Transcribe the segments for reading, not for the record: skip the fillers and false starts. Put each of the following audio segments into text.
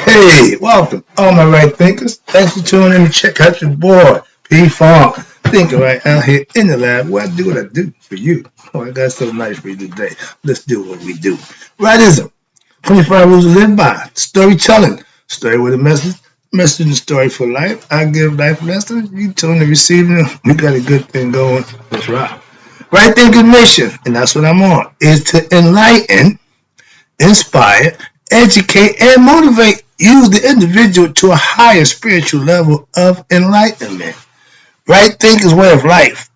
Hey, welcome, all my right thinkers. Thanks for tuning in to check out your boy, P Funk. Thinking right out here in the lab. Where I do what I do for you. Oh, I got so nice for you today. Let's do what we do. Rightism. 25 rules to live by. Storytelling. Story with a message. Message and story for life. I give life lessons. You tune and receiving them. We got a good thing going. Let's rock. Right thinking mission, and that's what I'm on, is to enlighten, inspire, educate, and motivate. Use the individual to a higher spiritual level of enlightenment. Right thinking way of life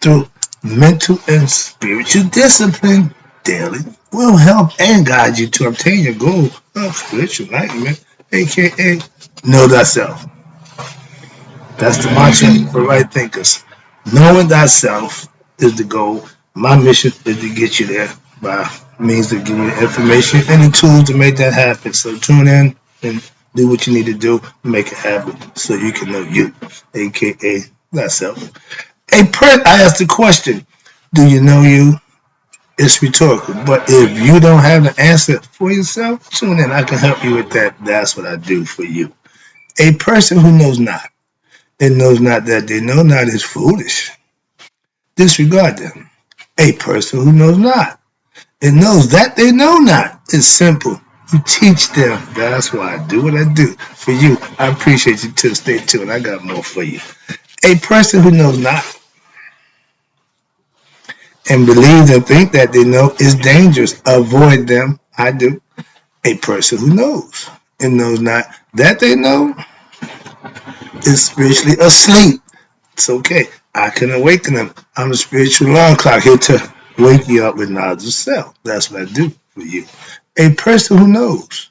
through mental and spiritual discipline daily will help and guide you to obtain your goal of spiritual enlightenment, aka know thyself. That's the mantra for right thinkers. Knowing thyself is the goal. My mission is to get you there by means of giving you the information and the tools to make that happen. So tune in and do what you need to do to make it happen so you can know you, aka thyself. I asked the question, do you know you? It's rhetorical. But if you don't have the answer for yourself, tune in. I can help you with that. That's what I do for you. A person who knows not and knows not that they know not is foolish. Disregard them. A person who knows not and knows that they know not is simple. You teach them. That's why I do what I do for you. I appreciate you to stay tuned. I got more for you. A person who knows not and believes and think that they know is dangerous. Avoid them. I do. A person who knows and knows not that they know is spiritually asleep. It's okay. I can awaken them. I'm a spiritual alarm clock here to wake you up with knowledge of self. That's what I do for you. A person who knows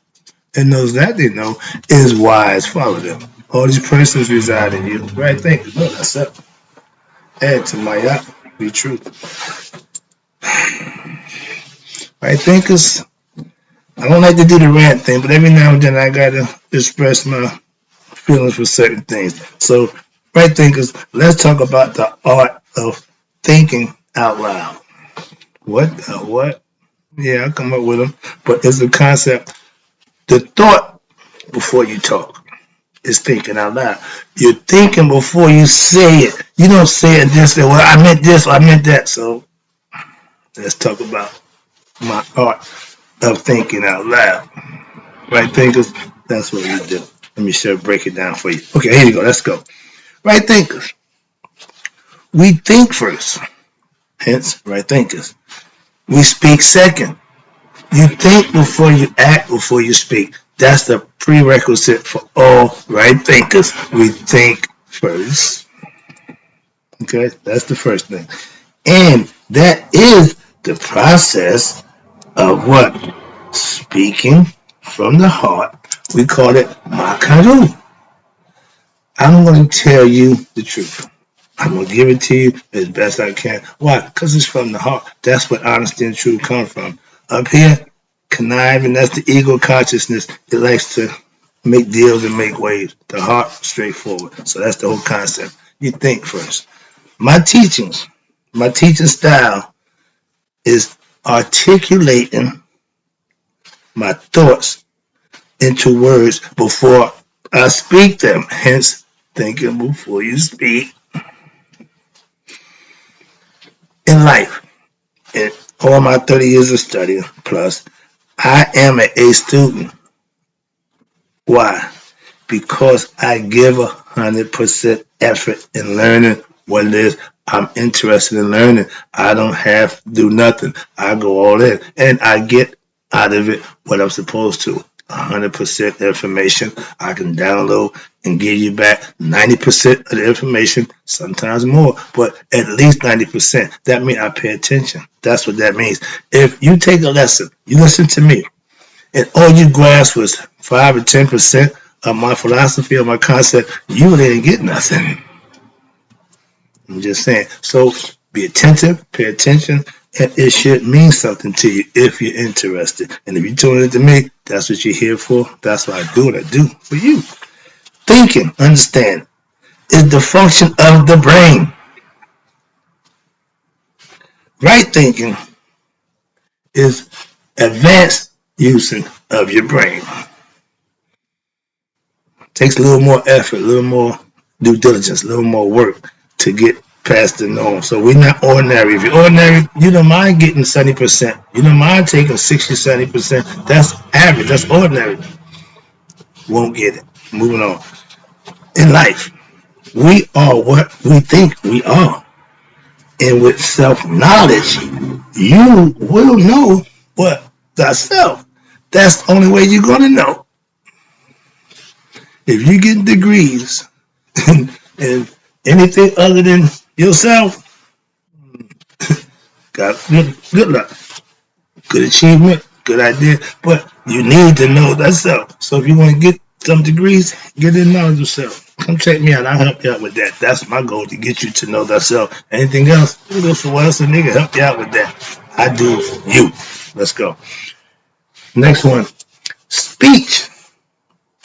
and knows that they know is wise. Follow them. All these persons reside in you. Right? Think. Know thyself. Add to my yacht. Be true. Right, thinkers? I don't like to do the rant thing, but every now and then I gotta express my feelings for certain things. So, right, thinkers, let's talk about the art of thinking out loud. What? What? Yeah, I come up with them, but it's a concept. The thought before you talk is thinking out loud. You're thinking before you say it. You don't say it just say, well, I meant this, or I meant that. So, let's talk about my art of thinking out loud. Right, thinkers? That's what we do. Let me break it down for you. Okay, here you go. Let's go. Right thinkers. We think first. Hence, right thinkers. We speak second. You think before you act, before you speak. That's the prerequisite for all right thinkers. We think first. Okay, that's the first thing. And that is the process of what? Speaking from the heart. We call it makaru. I'm going to tell you the truth. I'm going to give it to you as best I can. Why? Because it's from the heart. That's what honesty and truth come from. Up here, conniving, that's the ego consciousness. It likes to make deals and make waves. The heart, straightforward. So that's the whole concept. You think first. My teachings, my teaching style is articulating my thoughts into words before I speak them. Hence, thinking before you speak. In life, in all my 30 years of study plus, I am an A student. Why? Because I give 100% effort in learning what it is I'm interested in learning. I don't have to do nothing. I go all in and I get out of it what I'm supposed to. 100% information I can download and give you back 90% of the information, sometimes more, but at least 90%. That means I pay attention. That's what that means. If you take a lesson, you listen to me, and all you grasp was 5 or 10% of my philosophy or my concept, you really didn't get nothing. I'm just saying. So be attentive, pay attention, and it should mean something to you if you're interested. And if you're tuning into me, that's what you're here for. That's why I do what I do for you. Thinking, understand, is the function of the brain. Right thinking is advanced using of your brain. Takes a little more effort, a little more due diligence, a little more work to get past the norm. So we're not ordinary. If you're ordinary, you don't mind getting 70%. You don't mind taking 60, 70%. That's average. That's ordinary. Won't get it. Moving on. In life, we are what we think we are. And with self-knowledge, you will know what thyself. That's the only way you're going to know. If you get degrees and anything other than yourself, got good luck, good achievement, good idea, but you need to know thyself. So if you want to get some degrees, get in knowledge of self. Come check me out. I'll help you out with that. That's my goal, to get you to know thyself. Anything else, you go for what else a nigga help you out with that. I do you. Let's go. Next one. Speech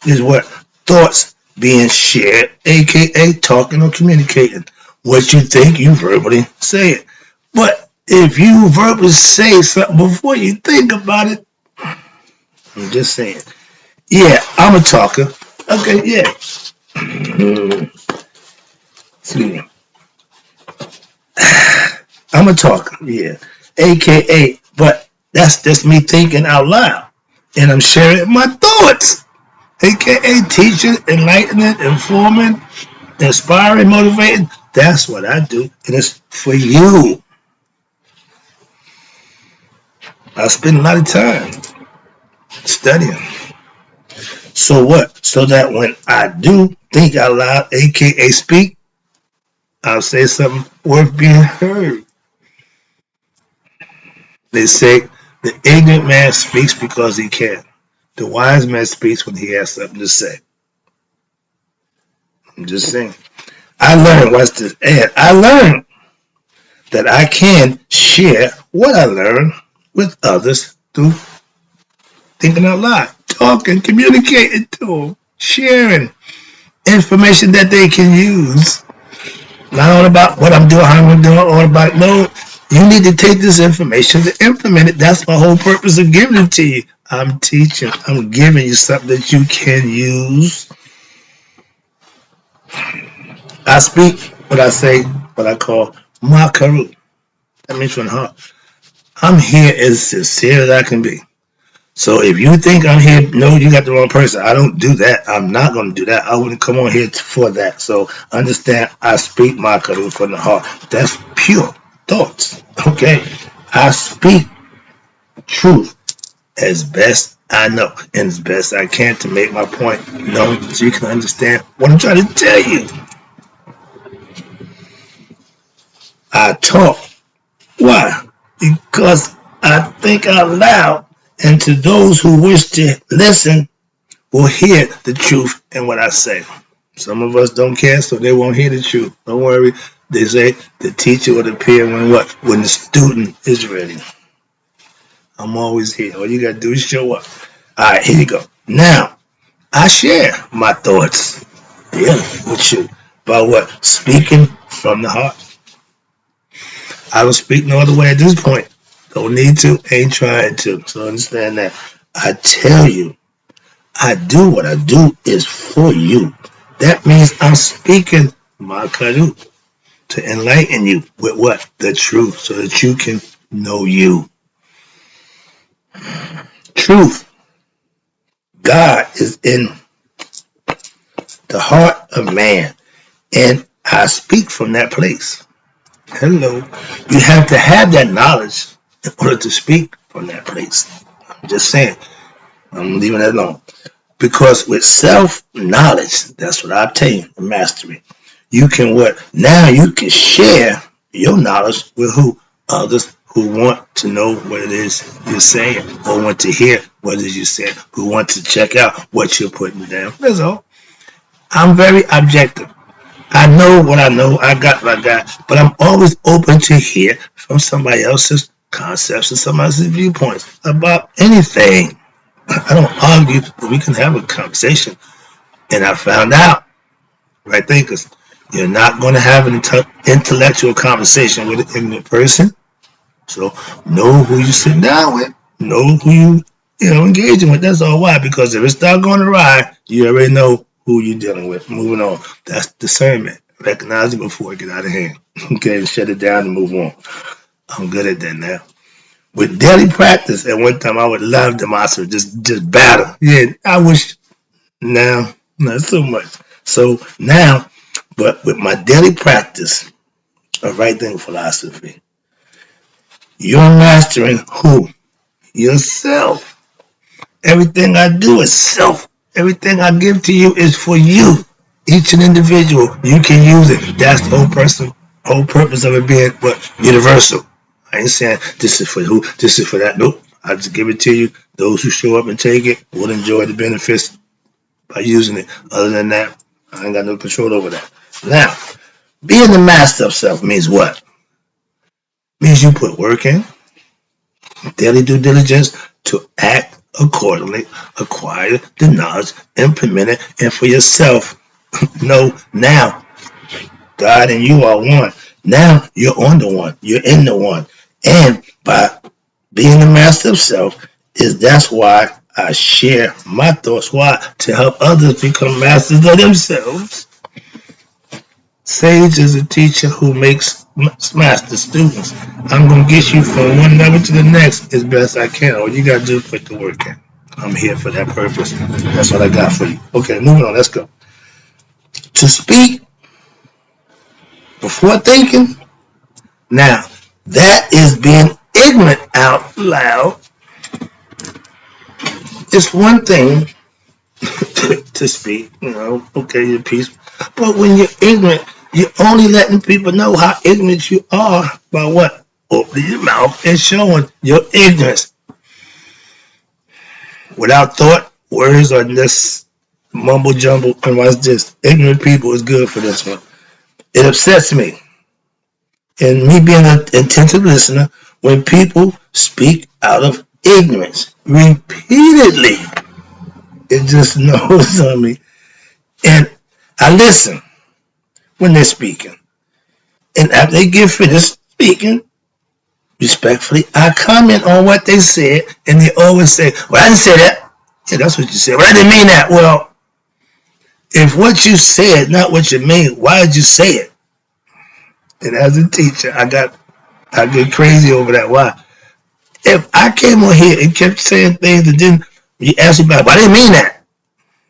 is what? Thoughts being shared, aka talking or communicating. What you think, you verbally say it. But if you verbally say something before you think about it, I'm just saying. Yeah, I'm a talker. Okay, yeah. Excuse me. I'm a talker, yeah. AKA, but that's just me thinking out loud. And I'm sharing my thoughts. AKA teaching, enlightening, informing, inspiring, motivating. That's what I do. And it's for you. I spend a lot of time studying. So what? So that when I do think out loud, aka speak, I'll say something worth being heard. They say the ignorant man speaks because he can. The wise man speaks when he has something to say. I'm just saying. I learned, watch this ad. I learned that I can share what I learned with others through thinking out loud, talking, communicating to them, sharing information that they can use. Not all about what I'm doing, how I'm doing, all about, no, you need to take this information to implement it. That's my whole purpose of giving it to you. I'm teaching, I'm giving you something that you can use. I speak what I say, what I call makaru. That means from the heart. I'm here as sincere as I can be. So if you think I'm here, no, you got the wrong person. I don't do that. I'm not going to do that. I wouldn't come on here for that. So understand, I speak makaru from the heart. That's pure thoughts. Okay? I speak truth as best I know and as best I can to make my point known so you can understand what I'm trying to tell you. I talk. Why? Because I think out loud, and to those who wish to listen will hear the truth in what I say. Some of us don't care, so they won't hear the truth. Don't worry. They say the teacher will appear when what? When the student is ready. I'm always here. All you gotta do is show up. Alright, here you go. Now, I share my thoughts, yeah, with you. About what? Speaking from the heart. I don't speak no other way at this point. Don't need to, ain't trying to. So understand that. I tell you, I do what I do is for you. That means I'm speaking my kadu to enlighten you with what? The truth, so that you can know you. Truth. God is in the heart of man. And I speak from that place. Hello. You have to have that knowledge in order to speak from that place. I'm just saying. I'm leaving that alone. Because with self-knowledge, that's what I obtain, the mastery. You can what? Now you can share your knowledge with who? Others who want to know what it is you're saying, or want to hear what it is you're saying, who want to check out what you're putting down. That's all. I'm very objective. I know what I know. I got what I got. But I'm always open to hear from somebody else's concepts and somebody else's viewpoints about anything. I don't argue, but we can have a conversation. And I found out, right, thinkers, you're not going to have an intellectual conversation with an ignorant person. So know who you sit down with. Know who you engaging with. That's all. Why? Because if it starts going awry, you already know who you dealing with. Moving on. That's discernment. Recognize it before it get out of hand. Okay, shut it down and move on. I'm good at that now. With daily practice, at one time I would love the monster, just battle. Yeah, I wish now, not so much. So now, but with my daily practice of right thinking philosophy, you're mastering who? Yourself. Everything I do is self. Everything I give to you is for you. Each an individual, you can use it. That's the whole purpose of it being what? Universal. I ain't saying this is for who, this is for that. Nope. I just give it to you. Those who show up and take it will enjoy the benefits by using it. Other than that, I ain't got no control over that. Now, being the master of self means what? Means you put work in, daily due diligence to act accordingly, acquire the knowledge, implement it, and for yourself, know now God and you are one. Now you're on the one, you're in the one. And by being the master of self, that's why I share my thoughts. Why? To help others become masters of themselves. Sage is a teacher who makes master students. I'm going to get you from one level to the next as best I can. All you got to do is put the work in. I'm here for that purpose. That's what I got for you. Okay, moving on. Let's go. To speak before thinking. Now, that is being ignorant out loud. It's one thing to speak, okay, your piece. But when you're ignorant, you're only letting people know how ignorant you are by what? Opening your mouth and showing your ignorance. Without thought, words are just mumble jumble. And watch this. Ignorant people is good for this one. It upsets me. And me being an attentive listener, when people speak out of ignorance repeatedly, it just gnaws on me. And I listen when they're speaking. And after they get finished speaking, respectfully, I comment on what they said, and they always say, well, I didn't say that. Yeah, that's what you said. Well, I didn't mean that. Well, if what you said not what you mean, why did you say it? And as a teacher, I get crazy over that. Why? If I came on here and kept saying things and then you ask me about, well, I didn't mean that.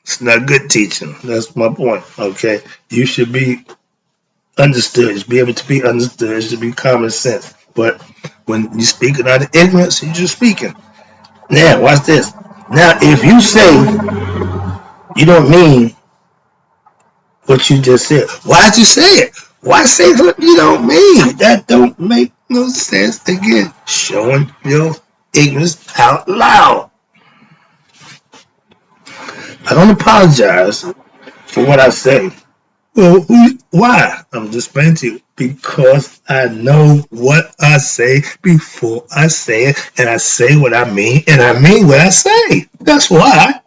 It's not good teaching. That's my point. Okay, you should be understood. You should be able to be understood. It should be common sense. But when you're speaking out of ignorance, you're just speaking. Now, watch this. Now, if you say you don't mean what you just said, why'd you say it? Why say what you don't mean? That don't make no sense. Again, showing your ignorance out loud. I don't apologize for what I say. Well, why? I'm just explaining to you. Because I know what I say before I say it, and I say what I mean, and I mean what I say. That's why.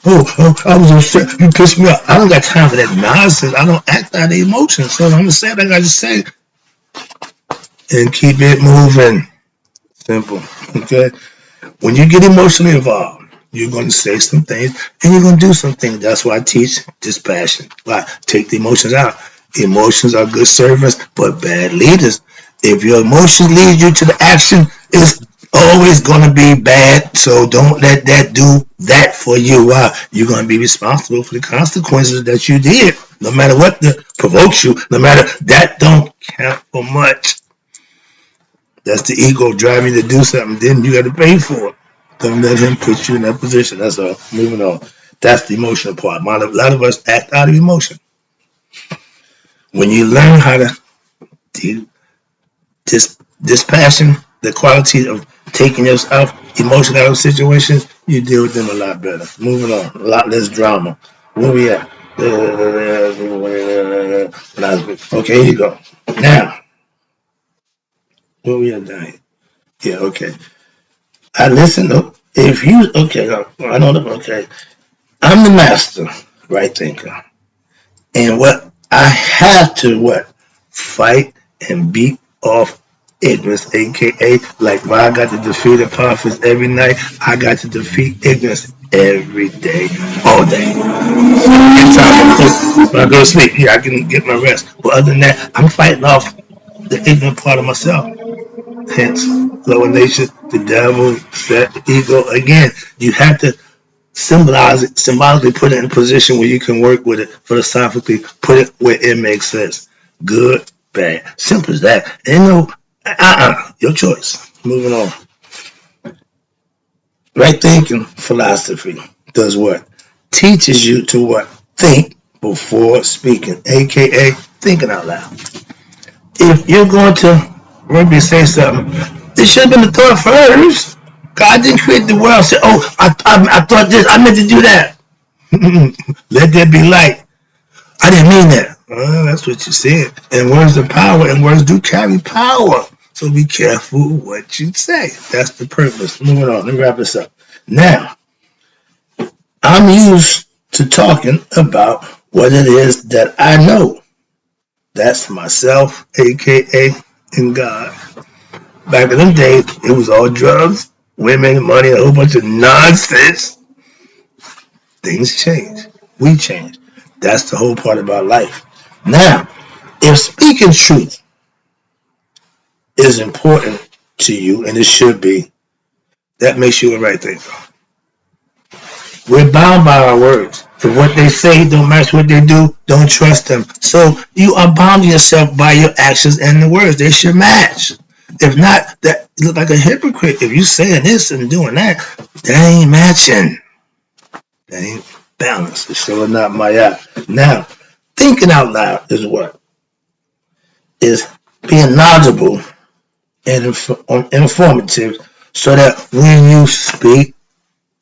Oh, I was upset. You pissed me off. I don't got time for that nonsense. I don't act out of emotions. So I'm going to say what I got to say and keep it moving. Simple. Okay? When you get emotionally involved, you're going to say some things and you're going to do some things. That's why I teach dispassion. Why? Take the emotions out. Emotions are good servants, but bad leaders. If your emotions lead you to the action, it's always going to be bad. So don't let that do that for you. Why? You're going to be responsible for the consequences that you did. No matter what provokes you, no matter that don't count for much. That's the ego driving you to do something. Then you got to pay for it. Don't let him put you in that position. That's all. Moving on. That's the emotional part. A lot of us act out of emotion. When you learn how to do this passion, the quality of taking yourself emotion out of situations, you deal with them a lot better. Moving on. A lot less drama. Where we at? Okay, here you go. Now, where we at down here? Yeah, okay. I listen. If you, okay, I know them, okay. I'm the master, right thinker. And what I have to fight and beat off ignorance, aka like when I got to defeat Apophis every night, I got to defeat ignorance every day, all day. Anytime when I go to sleep, yeah, I can get my rest. But other than that, I'm fighting off the ignorant part of myself. Hence, lower nature, the devil, the ego. Again, you have to symbolize it, symbolically put it in a position where you can work with it, philosophically put it where it makes sense. Good, bad. Simple as that. Ain't no, your choice. Moving on. Right thinking philosophy does what? Teaches you to what? Think before speaking, aka thinking out loud. If you're going to maybe say something, this should have been the thought first. God didn't create the world. Say, oh, I thought this, I meant to do that. Let there be light. I didn't mean that. That's what you said. And words are power, and words do carry power. So be careful what you say. That's the purpose. Moving on. Let me wrap this up. Now, I'm used to talking about what it is that I know. That's myself, aka and God. Back in them days, it was all drugs, women, money, a whole bunch of nonsense. Things change. We change. That's the whole part about life. Now, if speaking truth is important to you, and it should be, that makes you a right thinker. We're bound by our words. If what they say don't match what they do, don't trust them. So you are bounding yourself by your actions and the words. They should match. If not, that you look like a hypocrite. If you saying this and doing that, that ain't matching. That ain't balanced. It's sure not my eye. Now, thinking out loud is what? Is being knowledgeable and informative so that when you speak,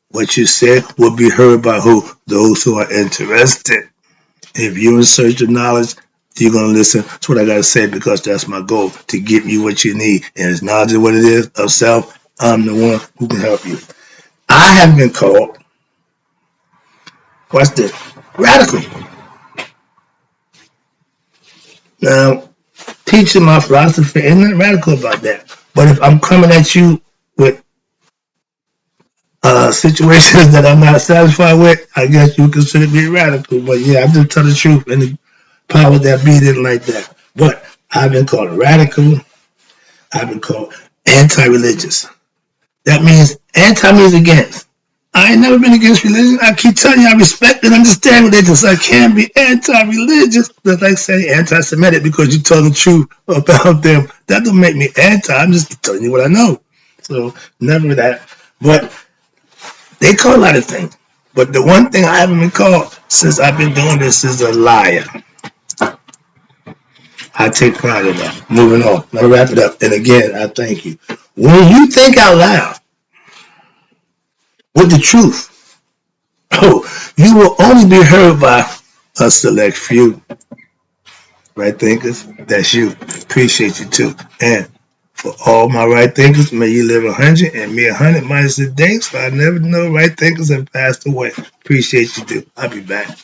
what you said will be heard by who? Those who are interested. If you're in search of knowledge, you're going to listen. That's what I got to say because that's my goal, to give you what you need. And it's knowledge of what it is of self. I'm the one who can help you. I have been called, what's this? Radical. Now, teaching my philosophy ain't nothing radical about that. But if I'm coming at you with situations that I'm not satisfied with, I guess you consider me radical. But yeah, I just tell the truth, and the power that be didn't like that. But I've been called radical. I've been called anti-religious. That means anti means against. I ain't never been against religion. I keep telling you I respect and understand religion, so I can't be anti-religious. That's like saying anti-Semitic because you told the truth about them. That don't make me anti. I'm just telling you what I know. So never that. But they call a lot of things. But the one thing I haven't been called since I've been doing this is a liar. I take pride in that. Moving on. I'll wrap it up. And again, I thank you. When you think out loud with the truth, you will only be heard by a select few. Right thinkers? That's you. Appreciate you too. And for all my right thinkers, may you live 100 and me 100 minus a day, so I never know right thinkers have passed away. Appreciate you too. I'll be back.